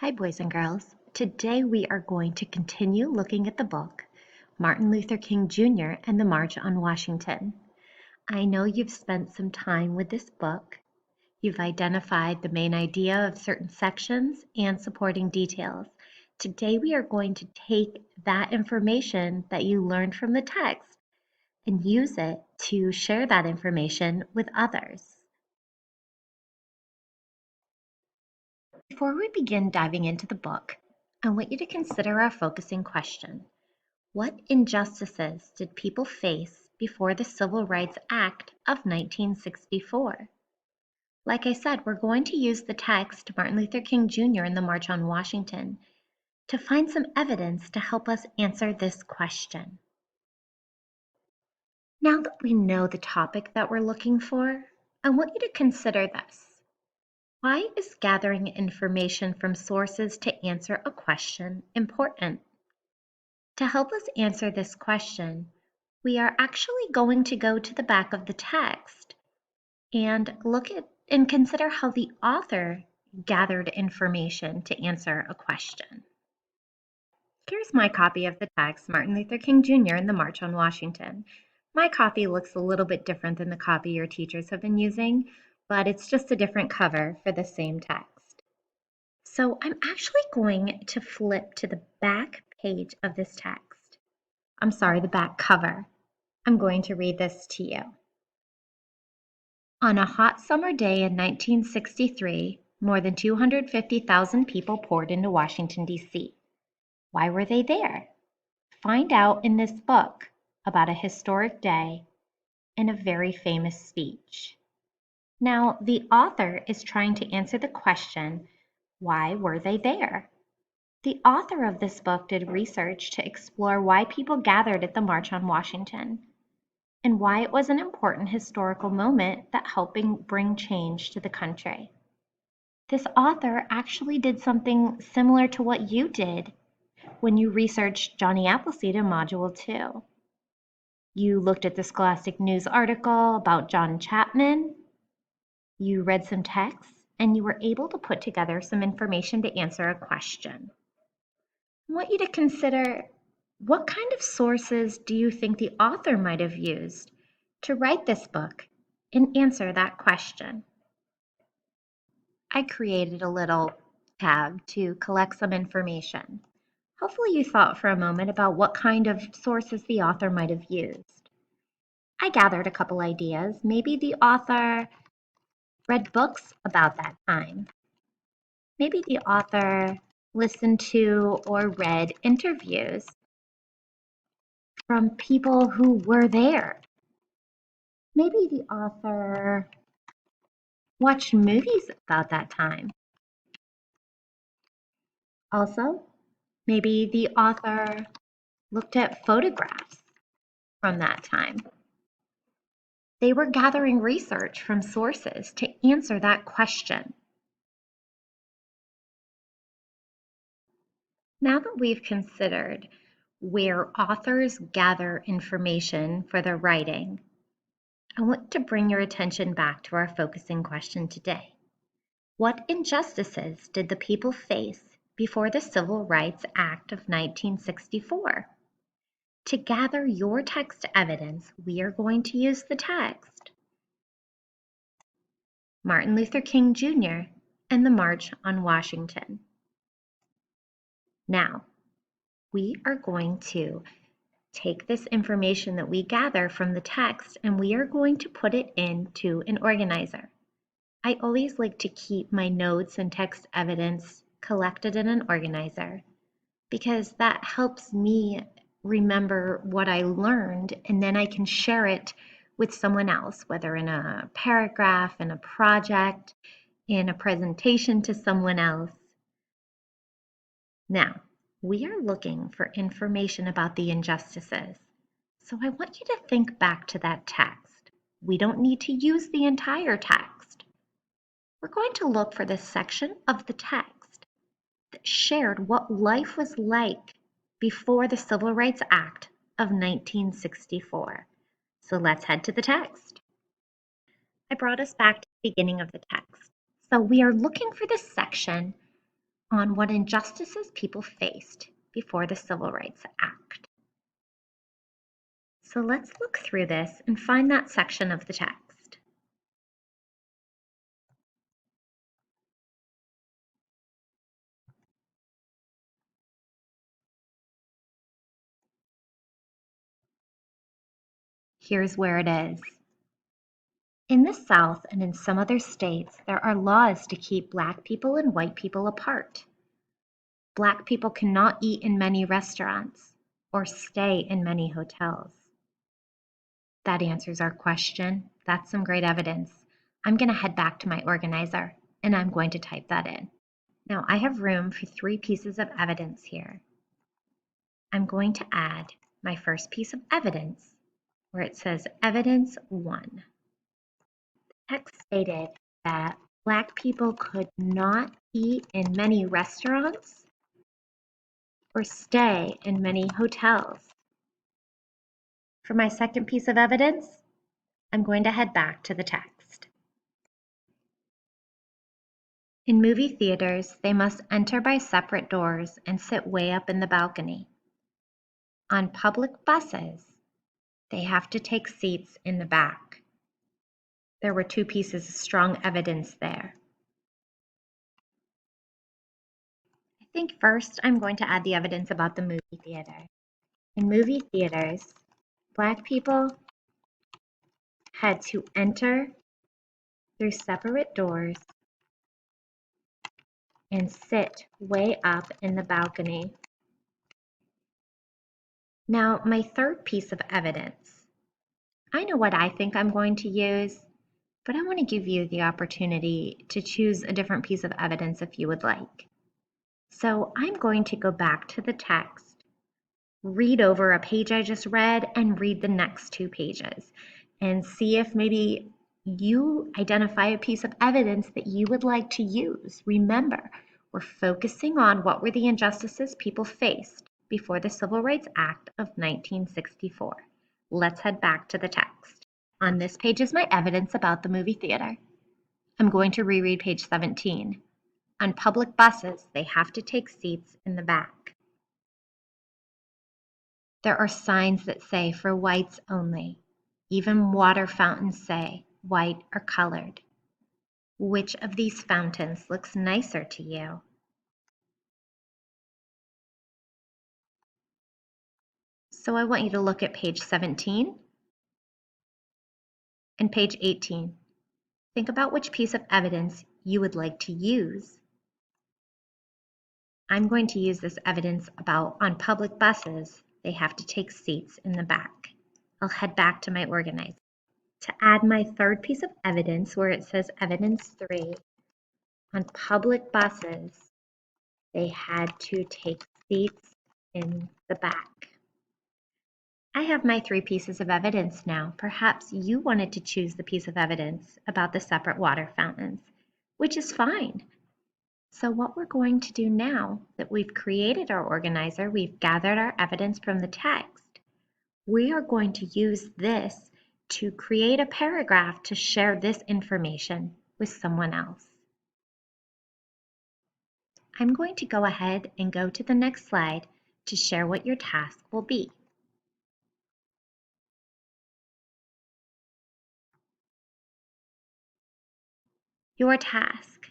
Hi, boys and girls. Today we are going to continue looking at the book, Martin Luther King Jr. and the March on Washington. I know you've spent some time with this book. You've identified the main idea of certain sections and supporting details. Today we are going to take that information that you learned from the text and use it to share that information with others. Before we begin diving into the book, I want you to consider our focusing question. What injustices did people face before the Civil Rights Act of 1964? Like I said, we're going to use the text Martin Luther King Jr. and the March on Washington to find some evidence to help us answer this question. Now that we know the topic that we're looking for, I want you to consider this. Why is gathering information from sources to answer a question important? To help us answer this question, we are actually going to go to the back of the text and look at and consider how the author gathered information to answer a question. Here's my copy of the text, Martin Luther King Jr. and the March on Washington. My copy looks a little bit different than the copy your teachers have been using, but it's just a different cover for the same text. So I'm actually going to flip to the back page of this text. I'm sorry, the back cover. I'm going to read this to you. On a hot summer day in 1963, more than 250,000 people poured into Washington, D.C. Why were they there? Find out in this book about a historic day and a very famous speech. Now, the author is trying to answer the question, why were they there? The author of this book did research to explore why people gathered at the March on Washington and why it was an important historical moment that helped bring change to the country. This author actually did something similar to what you did when you researched Johnny Appleseed in Module 2. You looked at the Scholastic News article about John Chapman, you read some texts, and you were able to put together some information to answer a question. I want you to consider, what kind of sources do you think the author might have used to write this book and answer that question? I created a little tab to collect some information. Hopefully you thought for a moment about what kind of sources the author might have used. I gathered a couple ideas. Maybe the author read books about that time. Maybe the author listened to or read interviews from people who were there. Maybe the author watched movies about that time. Also, maybe the author looked at photographs from that time. They were gathering research from sources to answer that question. Now that we've considered where authors gather information for their writing, I want to bring your attention back to our focusing question today. What injustices did the people face before the Civil Rights Act of 1964? To gather your text evidence, we are going to use the text Martin Luther King Jr. and the March on Washington. Now, we are going to take this information that we gather from the text and we are going to put it into an organizer. I always like to keep my notes and text evidence collected in an organizer because that helps me remember what I learned, and then I can share it with someone else, whether in a paragraph, in a project, in a presentation to someone else. Now, we are looking for information about the injustices. So I want you to think back to that text. We don't need to use the entire text. We're going to look for the section of the text that shared what life was like before the Civil Rights Act of 1964. So let's head to the text. I brought us back to the beginning of the text. So we are looking for the section on what injustices people faced before the Civil Rights Act. So let's look through this and find that section of the text. Here's where it is. In the South and in some other states, there are laws to keep Black people and white people apart. Black people cannot eat in many restaurants or stay in many hotels. That answers our question. That's some great evidence. I'm going to head back to my organizer and I'm going to type that in. Now I have room for 3 pieces of evidence here. I'm going to add my first piece of evidence where it says evidence 1. The text stated that Black people could not eat in many restaurants or stay in many hotels. For my second piece of evidence, I'm going to head back to the text. In movie theaters, they must enter by separate doors and sit way up in the balcony. On public buses, they have to take seats in the back. There were 2 pieces of strong evidence there. I think first I'm going to add the evidence about the movie theater. In movie theaters, Black people had to enter through separate doors and sit way up in the balcony. Now, my third piece of evidence. I know what I think I'm going to use, but I want to give you the opportunity to choose a different piece of evidence if you would like. So I'm going to go back to the text, read over a page I just read, and read the next 2 pages, and see if maybe you identify a piece of evidence that you would like to use. Remember, we're focusing on what were the injustices people faced before the Civil Rights Act of 1964. Let's head back to the text. On this page is my evidence about the movie theater. I'm going to reread page 17. On public buses, they have to take seats in the back. There are signs that say for whites only. Even water fountains say white or colored. Which of these fountains looks nicer to you? So I want you to look at page 17 and page 18. Think about which piece of evidence you would like to use. I'm going to use this evidence about on public buses, they have to take seats in the back. I'll head back to my organizer. To add my third piece of evidence where it says evidence 3, on public buses, they had to take seats in the back. I have my 3 pieces of evidence now. Perhaps you wanted to choose the piece of evidence about the separate water fountains, which is fine. So what we're going to do now that we've created our organizer, we've gathered our evidence from the text, we are going to use this to create a paragraph to share this information with someone else. I'm going to go ahead and go to the next slide to share what your task will be. Your task.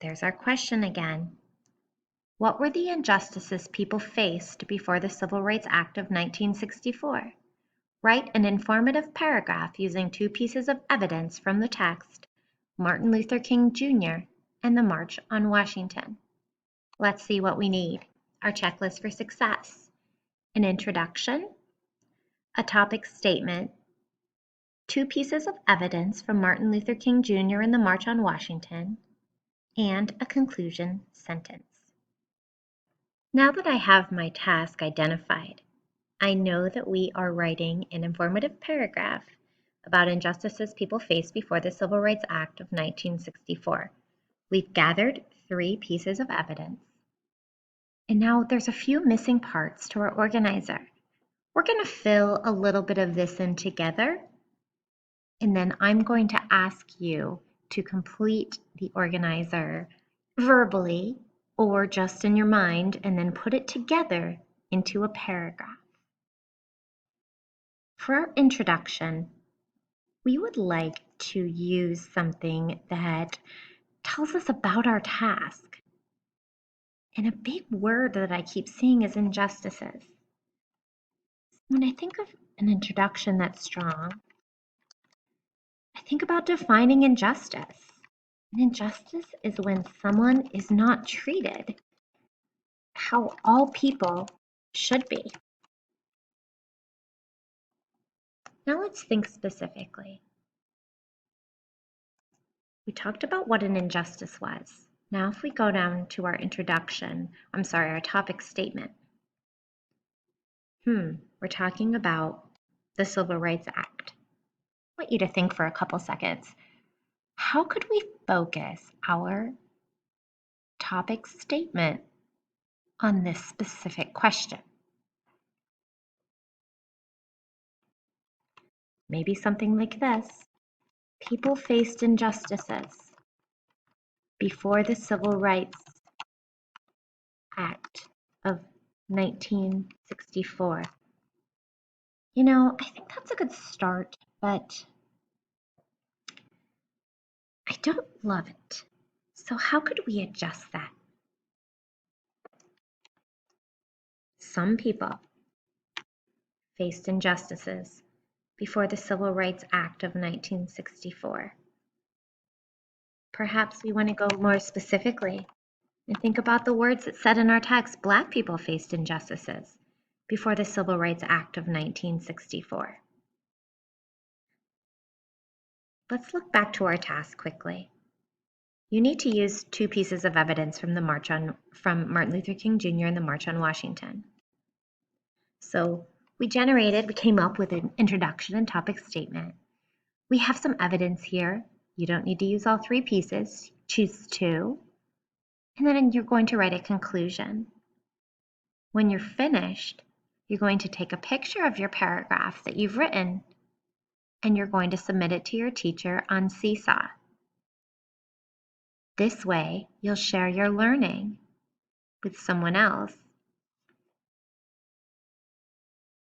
There's our question again. What were the injustices people faced before the Civil Rights Act of 1964? Write an informative paragraph using 2 pieces of evidence from the text, Martin Luther King Jr. and the March on Washington. Let's see what we need. Our checklist for success. An introduction, a topic statement, 2 pieces of evidence from Martin Luther King Jr. and the March on Washington, and a conclusion sentence. Now that I have my task identified, I know that we are writing an informative paragraph about injustices people faced before the Civil Rights Act of 1964. We've gathered 3 pieces of evidence. And now there's a few missing parts to our organizer. We're going to fill a little bit of this in together, and then I'm going to ask you to complete the organizer verbally or just in your mind, and then put it together into a paragraph. For our introduction, we would like to use something that tells us about our task. And a big word that I keep seeing is injustices. When I think of an introduction that's strong, I think about defining injustice. An injustice is when someone is not treated how all people should be. Now let's think specifically. We talked about what an injustice was. Now if we go down to our our topic statement. We're talking about the Civil Rights Act. I want you to think for a couple seconds. How could we focus our topic statement on this specific question? Maybe something like this. People faced injustices before the Civil Rights Act of 1964. You know, I think that's a good start, but I don't love it. So how could we adjust that? Some people faced injustices before the Civil Rights Act of 1964. Perhaps we want to go more specifically and think about the words that said in our text, Black people faced injustices before the Civil Rights Act of 1964. Let's look back to our task quickly. You need to use two pieces of evidence from Martin Luther King Jr. and the March on Washington. So we came up with an introduction and topic statement. We have some evidence here. You don't need to use all three pieces, choose two, and then you're going to write a conclusion. When you're finished, you're going to take a picture of your paragraph that you've written, and you're going to submit it to your teacher on Seesaw. This way, you'll share your learning with someone else